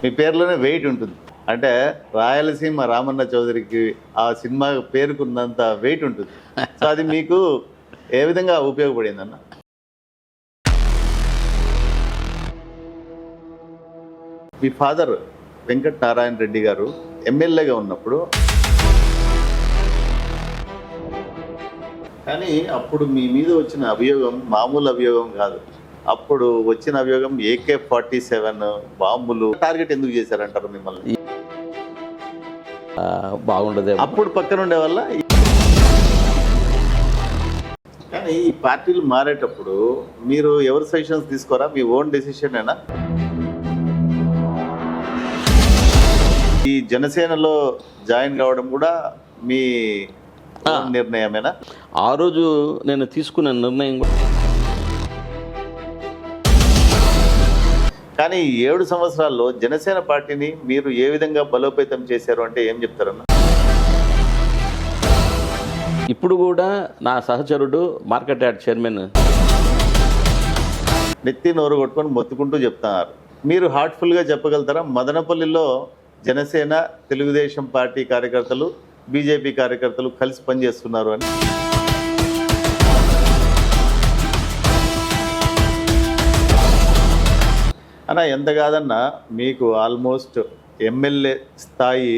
మీ పేరులోనే వెయిట్ ఉంటుంది. అంటే రాయలసీమ రామన్న చౌదరికి ఆ సినిమా పేరుకున్నంత వెయిట్ ఉంటుంది. సో అది మీకు ఏ విధంగా ఉపయోగపడిందన్న? మీ ఫాదర్ వెంకట నారాయణ రెడ్డి గారు ఎమ్మెల్యేగా ఉన్నప్పుడు, కానీ అప్పుడు మీ మీద వచ్చిన అభియోగం మామూలు అభియోగం కాదు. అప్పుడు వచ్చిన అభియోగం AK-47 బాంబులు. టార్గెట్ ఎందుకు చేశారంటారు మిమ్మల్ని? బాగుండదు అప్పుడు పక్కన ఉండే వల్ల. కానీ ఈ పార్టీలు మారేటప్పుడు మీరు ఎవరు సజెషన్స్ తీసుకోరా? మీ ఓన్ డెసిషన్ ఏనా? ఈ జనసేనలో జాయిన్ కావడం కూడా మీ నిర్ణయమేనా? ఆ రోజు నేను తీసుకున్న నిర్ణయం కూడా. కానీ 7 సంవత్సరాల్లో జనసేన పార్టీని మీరు ఏ విధంగా బలోపేతం చేశారు అంటే ఏం చెప్తారన్న? ఇప్పుడు కూడా నా సహచరుడు మార్కెట్ యార్డ్ చైర్మన్ నెత్తి నోరు కొట్టుకొని మొత్తుకుంటూ చెప్తున్నారు. మీరు హార్ట్ఫుల్గా చెప్పగలుగుతారా మదనపల్లిలో జనసేన, తెలుగుదేశం పార్టీ కార్యకర్తలు, బీజేపీ కార్యకర్తలు కలిసి పనిచేస్తున్నారు అని? అన్న ఎంత కాదన్నా మీకు ఆల్మోస్ట్ ఎమ్మెల్యే స్థాయి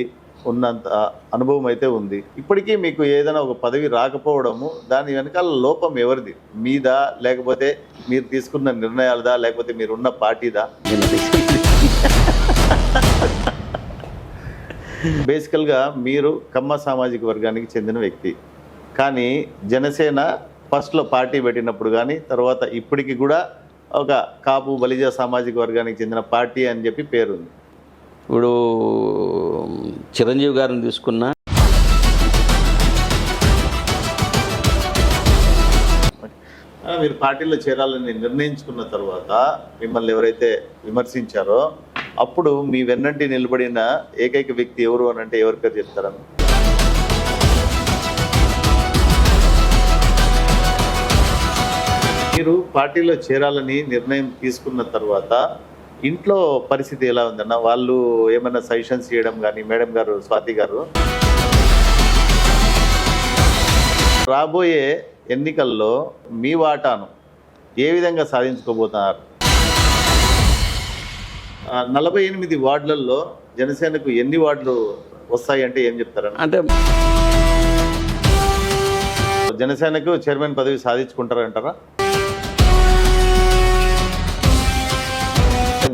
ఉన్నంత అనుభవం అయితే ఉంది. ఇప్పటికీ మీకు ఏదైనా ఒక పదవి రాకపోవడము దాని వెనకాల లోపం ఎవరిది? మీదా, లేకపోతే మీరు తీసుకున్న నిర్ణయాలదా, లేకపోతే మీరున్న పార్టీదా? బేసికల్గా మీరు కమ్మ సామాజిక వర్గానికి చెందిన వ్యక్తి. కానీ జనసేన ఫస్ట్లో పార్టీ పెట్టినప్పుడు కానీ తర్వాత ఇప్పటికి కూడా ఒక కాపు బలిజ సామాజిక వర్గానికి చెందిన పార్టీ అని చెప్పి పేరుంది. ఇప్పుడు చిరంజీవి గారిని తీసుకున్నా, మీరు పార్టీలో చేరాలని నిర్ణయించుకున్న తర్వాత మిమ్మల్ని ఎవరైతే విమర్శించారో అప్పుడు మీ వెన్నంటి నిలబడిన ఏకైక వ్యక్తి ఎవరు అని అంటే ఎవరి పేరు చెప్తారని? మీరు పార్టీలో చేరాలని నిర్ణయం తీసుకున్న తర్వాత ఇంట్లో పరిస్థితి ఎలా ఉందన్న? వాళ్ళు ఏమైనా సజెషన్స్ చేయడం కానీ, మేడం గారు, స్వాతి గారు రాబోయే ఎన్నికల్లో మీ వాటాను ఏ విధంగా సాధించుకోబోతున్నారు? 48 వార్డులలో జనసేనకు ఎన్ని వార్డులు వస్తాయి అంటే ఏం చెప్తారన్న? అంటే జనసేనకు చైర్మన్ పదవి సాధించుకుంటారంటారా?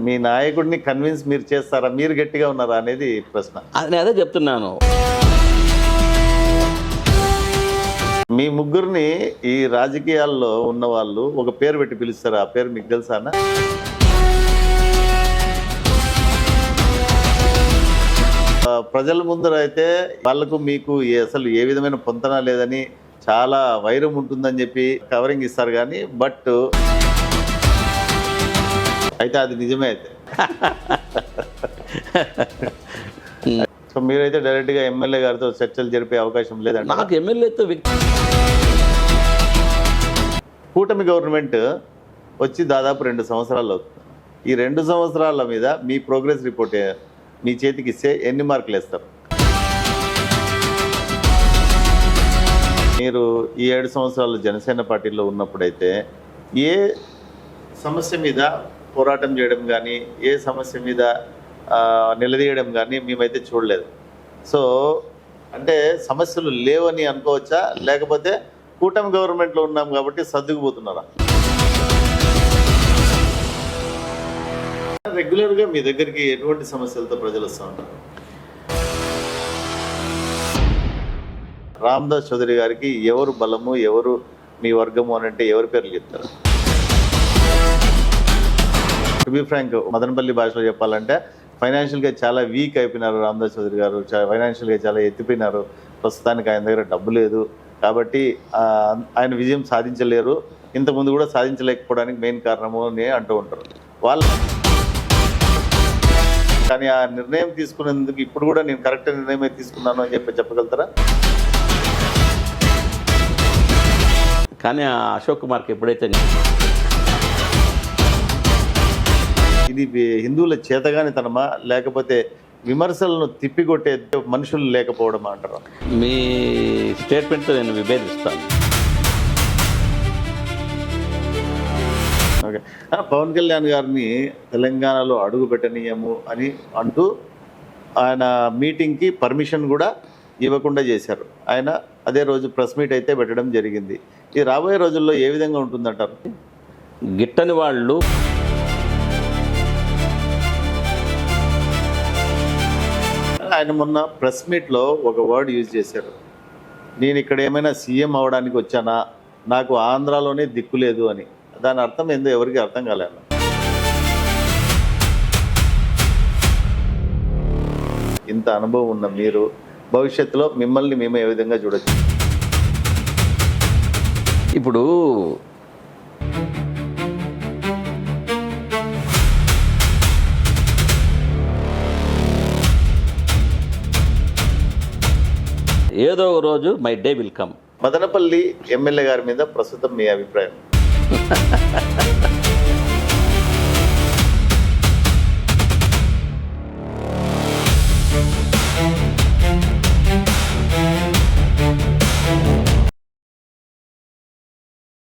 మీ నాయకుడిని కన్విన్స్ మీరు చేస్తారా? మీరు గట్టిగా ఉన్నారా అనేది ప్రశ్న. నేను అదే చెప్తున్నాను. మీ ముగ్గురిని ఈ రాజకీయాల్లో ఉన్న వాళ్ళు ఒక పేరు పెట్టి పిలుస్తారు. ఆ పేరు మీకు తెలుసా అన్న? ప్రజల ముందర అయితే వాళ్ళకు మీకు అసలు ఏ విధమైన పొంతన లేదని, చాలా వైరం ఉంటుందని చెప్పి కవరింగ్ ఇస్తారు. కానీ బట్ అయితే అది నిజమే అయితే. సో మీరైతే డైరెక్ట్గా ఎమ్మెల్యే గారితో చర్చలు జరిపే అవకాశం లేదండి? నాకు ఎమ్మెల్యేతో కూటమి గవర్నమెంట్ వచ్చి దాదాపు 2 సంవత్సరాలు అవుతుంది. ఈ 2 సంవత్సరాల మీద మీ ప్రోగ్రెస్ రిపోర్ట్ మీ చేతికి ఇస్తే ఎన్ని మార్కులు వేస్తారు? మీరు ఈ 7 సంవత్సరాలు జనసేన పార్టీలో ఉన్నప్పుడైతే ఏ సమస్య మీద పోరాటం చేయడం కానీ, ఏ సమస్య మీద నిలదీయడం కానీ మేమైతే చూడలేదు. సో అంటే సమస్యలు లేవని అనుకోవచ్చా, లేకపోతే కూటమి గవర్నమెంట్లో ఉన్నాం కాబట్టి సర్దుకుపోతున్నారా? రెగ్యులర్గా మీ దగ్గరికి ఎటువంటి సమస్యలతో ప్రజలు వస్తూ ఉంటారు? రామదాస్ చౌదరి గారికి ఎవరు బలము, ఎవరు మీ వర్గము అని అంటే ఎవరి పేర్లు చెప్తారు? టు బి ఫ్రాంక్, మదనపల్లి భాషలో చెప్పాలంటే ఫైనాన్షియల్గా చాలా వీక్ అయిపోయినారు రామదాస్ చౌదరి గారు. ఫైనాన్షియల్గా చాలా ఎత్తిపోయినారు. ప్రస్తుతానికి ఆయన దగ్గర డబ్బు లేదు కాబట్టి ఆయన విజయం సాధించలేరు. ఇంతకుముందు కూడా సాధించలేకపోవడానికి మెయిన్ కారణము అని అంటూ ఉంటారు వాళ్ళు. కానీ ఆ నిర్ణయం తీసుకునేందుకు ఇప్పుడు కూడా నేను కరెక్ట్ నిర్ణయమే తీసుకున్నాను అని చెప్పగలుగుతారా? కానీ ఆ అశోక్ కుమార్కి ఎప్పుడైతే ఇది హిందువుల చేతగానితనమా లేకపోతే విమర్శలను తిప్పికొట్టే మనుషులు లేకపోవడమా అంటారా? మీ స్టేట్మెంట్తో నేను విభేదిస్తాను. ఓకే. పవన్ కళ్యాణ్ గారిని తెలంగాణలో అడుగు పెట్టనీయము అని అంటూ ఆయన మీటింగ్కి పర్మిషన్ కూడా ఇవ్వకుండా చేశారు. ఆయన అదే రోజు ప్రెస్ మీట్ అయితే పెట్టడం జరిగింది. ఇది రాబోయే రోజుల్లో ఏ విధంగా ఉంటుందంటారు? గిట్టని వాళ్ళు ఆయన మొన్న ప్రెస్ మీట్లో ఒక వర్డ్ యూజ్ చేశారు. నేను ఇక్కడ ఏమైనా సీఎం అవడానికి వచ్చానా, నాకు ఆంధ్రాలోనే దిక్కు లేదు అని. దాని అర్థం ఏందో ఎవరికి అర్థం కాలేదు. ఇంత అనుభవం ఉన్న మీరు భవిష్యత్తులో మిమ్మల్ని మేము ఏ విధంగా చూడొచ్చు? ఇప్పుడు ఏదో ఒక రోజు my day will come. Madanapalle MLA గారి మీద ప్రస్తుతం మీ అభిప్రాయం?